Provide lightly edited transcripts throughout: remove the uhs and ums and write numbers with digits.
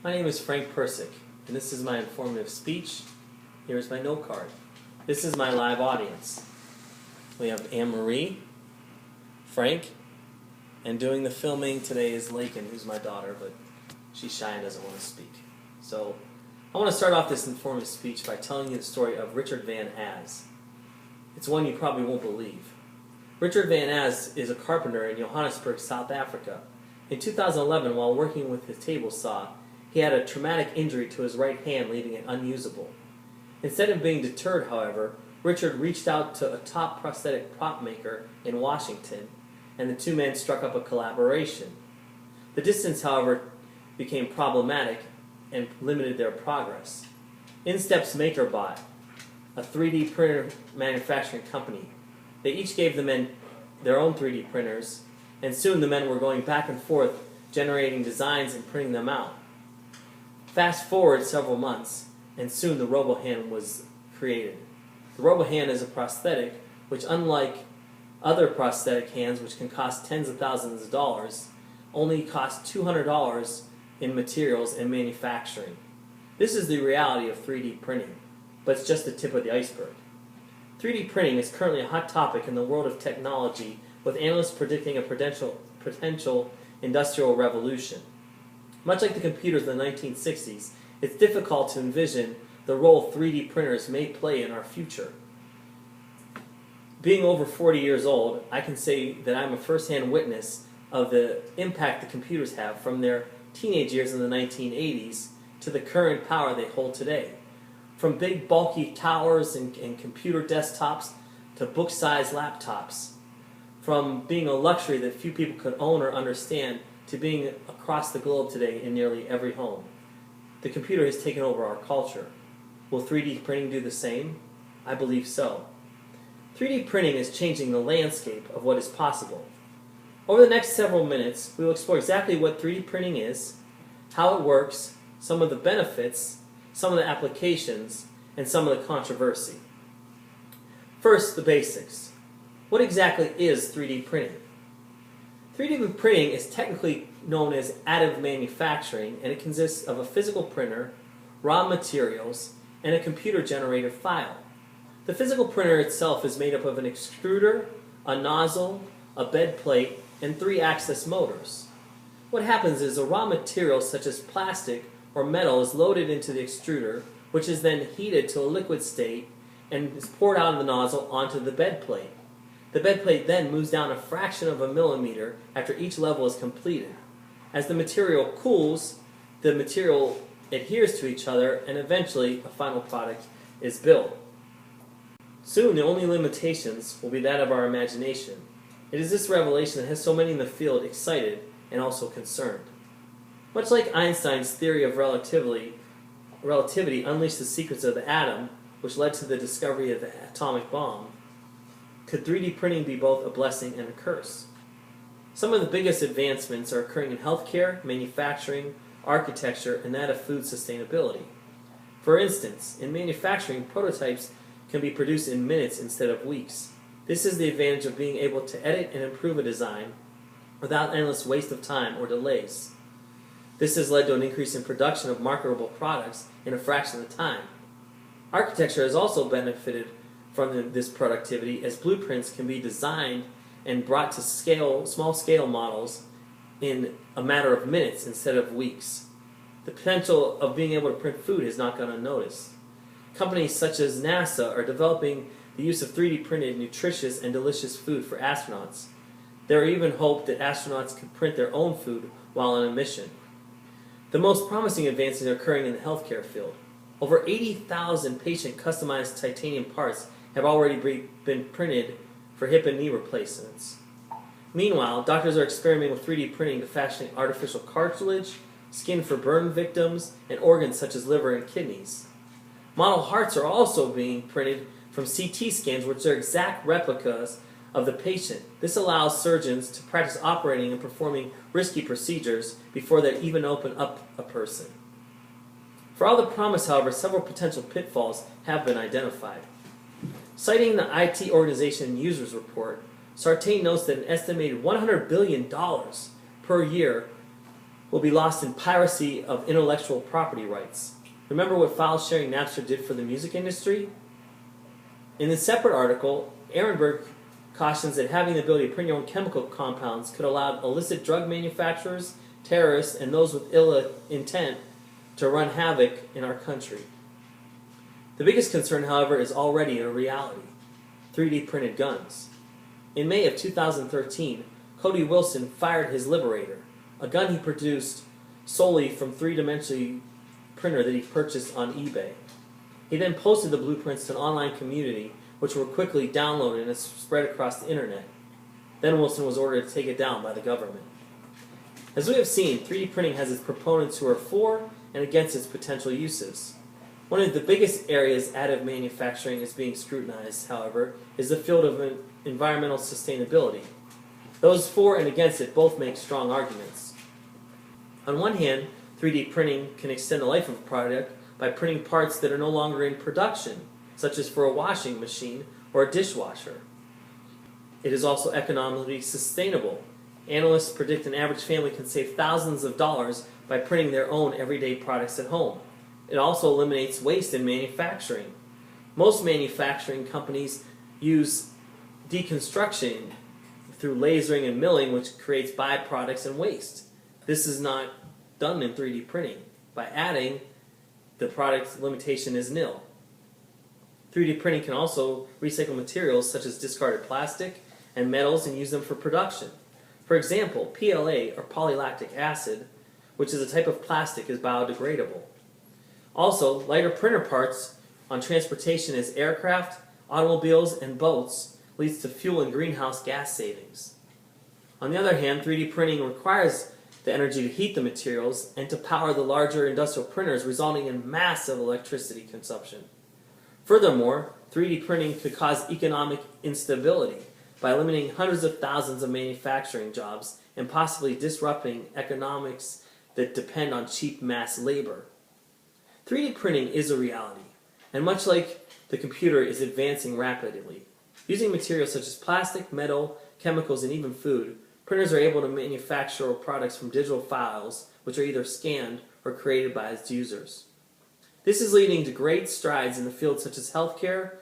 My name is Frank Persick, and this is my informative speech. Here is my note card. This is my live audience. We have Anne-Marie, Frank, and doing the filming today is Lakin, who's my daughter, but she's shy and doesn't want to speak. So I want to start off this informative speech by telling you the story of Richard Van Az. It's one you probably won't believe. Richard Van Az is a carpenter in Johannesburg, South Africa. In 2011, while working with his table saw, he had a traumatic injury to his right hand, leaving it unusable. Instead of being deterred, however, Richard reached out to a top prosthetic prop maker in Washington, and the two men struck up a collaboration. The distance, however, became problematic and limited their progress. In steps MakerBot, a 3D printer manufacturing company. They each gave the men their own 3D printers, and soon the men were going back and forth, generating designs and printing them out. Fast forward several months, and soon the RoboHand was created. The RoboHand is a prosthetic which, unlike other prosthetic hands which can cost tens of thousands of dollars, only costs $200 in materials and manufacturing. This is the reality of 3D printing, but it's just the tip of the iceberg. 3D printing is currently a hot topic in the world of technology, with analysts predicting a potential industrial revolution. Much like the computers in the 1960s, it's difficult to envision the role 3D printers may play in our future. Being over 40 years old, I can say that I'm a first-hand witness of the impact the computers have from their teenage years in the 1980s to the current power they hold today. From big bulky towers and computer desktops to book-sized laptops. From being a luxury that few people could own or understand to being across the globe today in nearly every home. The computer has taken over our culture. Will 3D printing do the same? I believe so. 3D printing is changing the landscape of what is possible. Over the next several minutes, we will explore exactly what 3D printing is, how it works, some of the benefits, some of the applications, and some of the controversy. First, the basics. What exactly is 3D printing? 3D printing is technically known as additive manufacturing, and it consists of a physical printer, raw materials, and a computer-generated file. The physical printer itself is made up of an extruder, a nozzle, a bed plate, and 3-axis motors. What happens is a raw material such as plastic or metal is loaded into the extruder, which is then heated to a liquid state and is poured out of the nozzle onto the bed plate. The bed plate then moves down a fraction of a millimeter after each level is completed. As the material cools, the material adheres to each other, and eventually a final product is built. Soon the only limitations will be that of our imagination. It is this revelation that has so many in the field excited and also concerned. Much like Einstein's theory of relativity unleashed the secrets of the atom, which led to the discovery of the atomic bomb, could 3D printing be both a blessing and a curse? Some of the biggest advancements are occurring in healthcare, manufacturing, architecture, and that of food sustainability. For instance, in manufacturing, prototypes can be produced in minutes instead of weeks. This is the advantage of being able to edit and improve a design without endless waste of time or delays. This has led to an increase in production of marketable products in a fraction of the time. Architecture has also benefited from this productivity, as blueprints can be designed and brought to small-scale models in a matter of minutes instead of weeks. The potential of being able to print food has not gone unnoticed. Companies such as NASA are developing the use of 3D printed nutritious and delicious food for astronauts. There are even hope that astronauts could print their own food while on a mission. The most promising advances are occurring in the healthcare field. Over 80,000 patient customized titanium parts have already been printed for hip and knee replacements. Meanwhile, doctors are experimenting with 3D printing to fashion artificial cartilage, skin for burn victims, and organs such as liver and kidneys. Model hearts are also being printed from CT scans, which are exact replicas of the patient. This allows surgeons to practice operating and performing risky procedures before they even open up a person. For all the promise, however, several potential pitfalls have been identified. Citing the IT Organization Users Report, Sartain notes that an estimated $100 billion per year will be lost in piracy of intellectual property rights. Remember what file sharing Napster did for the music industry? In a separate article, Ehrenberg cautions that having the ability to print your own chemical compounds could allow illicit drug manufacturers, terrorists, and those with ill intent to run havoc in our country. The biggest concern, however, is already a reality: 3D printed guns. In May of 2013, Cody Wilson fired his Liberator, a gun he produced solely from three-dimensional printer that he purchased on eBay. He then posted the blueprints to an online community, which were quickly downloaded and spread across the internet. Then Wilson was ordered to take it down by the government. As we have seen, 3D printing has its proponents who are for and against its potential uses. One of the biggest areas additive manufacturing is being scrutinized, however, is the field of environmental sustainability. Those for and against it both make strong arguments. On one hand, 3D printing can extend the life of a product by printing parts that are no longer in production, such as for a washing machine or a dishwasher. It is also economically sustainable. Analysts predict an average family can save thousands of dollars by printing their own everyday products at home. It also eliminates waste in manufacturing. Most manufacturing companies use deconstruction through lasering and milling, which creates byproducts and waste. This is not done in 3D printing. By adding, the product limitation is nil. 3D printing can also recycle materials such as discarded plastic and metals and use them for production. For example, PLA, or polylactic acid, which is a type of plastic, is biodegradable. Also, lighter printer parts on transportation as aircraft, automobiles, and boats leads to fuel and greenhouse gas savings. On the other hand, 3D printing requires the energy to heat the materials and to power the larger industrial printers, resulting in massive electricity consumption. Furthermore, 3D printing could cause economic instability by eliminating hundreds of thousands of manufacturing jobs and possibly disrupting economics that depend on cheap mass labor. 3D printing is a reality, and much like the computer, is advancing rapidly. Using materials such as plastic, metal, chemicals, and even food, printers are able to manufacture products from digital files, which are either scanned or created by its users. This is leading to great strides in the fields such as healthcare,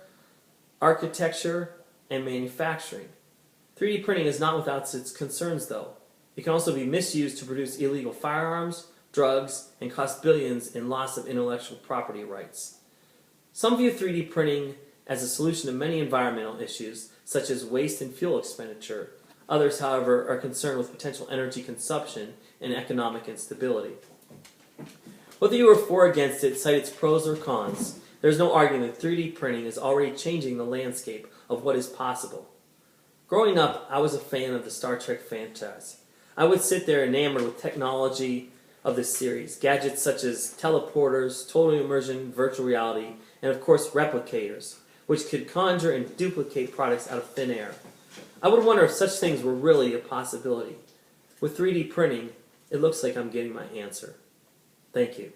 architecture, and manufacturing. 3D printing is not without its concerns, though. It can also be misused to produce illegal firearms, drugs, and cost billions in loss of intellectual property rights. Some view 3D printing as a solution to many environmental issues, such as waste and fuel expenditure. Others, however, are concerned with potential energy consumption and economic instability. Whether you are for or against it, cite its pros or cons, there is no arguing that 3D printing is already changing the landscape of what is possible. Growing up, I was a fan of the Star Trek franchise. I would sit there enamored with technology of this series, gadgets such as teleporters, total immersion, virtual reality, and of course replicators, which could conjure and duplicate products out of thin air. I would wonder if such things were really a possibility. With 3D printing, it looks like I'm getting my answer. Thank you.